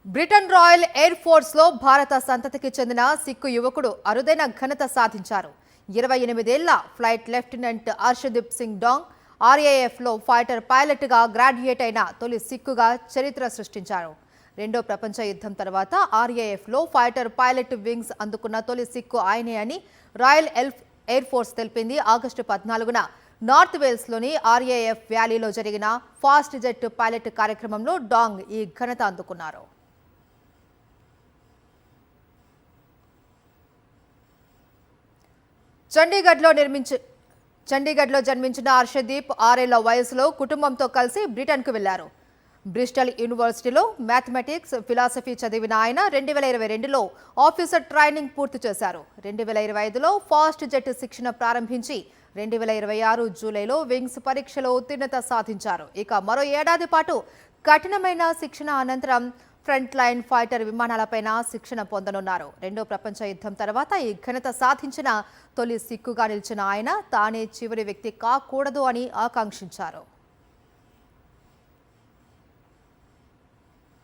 Britain royal air force లో భారత సంతతికి చెందిన సిక్కు యువకుడు అరుదైన ఘనత సాధించారు. 28 ఏళ్ల flight lieutenant Arshdeep Singh dong RAF లో ఫైటర్ పైలట్ గా గ్రాడ్యుయేట్ అయిన తొలి సిక్కుగా చరిత్ర సృష్టించారు. రెండో ప్రపంచ యుద్ధం తర్వాత ఆర్ఏఎఫ్ లో ఫైటర్ పైలట్ వింగ్స్ అందుకున్న తొలి సిక్కు ఆయనే అని రాయల్ ఎయిర్ ఫోర్స్ తెలిపింది. ఆగస్టు 14న నార్త్ వేల్స్ లోని ఆర్ఏఎఫ్ వ్యాలీలో జరిగిన ఫాస్ట్ జెట్ పైలట్ కార్యక్రమంలో డాంగ్ ఈ ఘనత అందుకున్నారు. చండీగఢ్లో జన్మించిన అర్షదీప్ 6 ఏళ్ల వయసులో కుటుంబంతో కలిసి బ్రిటన్కు వెళ్లారు. బ్రిస్టల్ యూనివర్సిటీలో మ్యాథమెటిక్స్, ఫిలాసఫీ చదివిన ఆయన 2022లో ఆఫీసర్ ట్రైనింగ్ పూర్తి చేశారు. 2025లో ఫాస్ట్ జెట్ శిక్షణ ప్రారంభించి 2026 జూలైలో వింగ్స్ పరీక్షలో ఉత్తీర్ణత సాధించారు. ఇక మరో ఏడాది పాటు కఠినమైన శిక్షణ అనంతరం ఫ్రంట్ లైన్ ఫైటర్ విమానాలపైన శిక్షణ పొందనున్నారు. రెండో ప్రపంచ యుద్ధం తర్వాత ఈ ఘనత సాధించిన తొలి సిక్కుగా నిలిచిన ఆయన తానే చివరి వ్యక్తి కాకూడదు అని ఆకాంక్షించారు.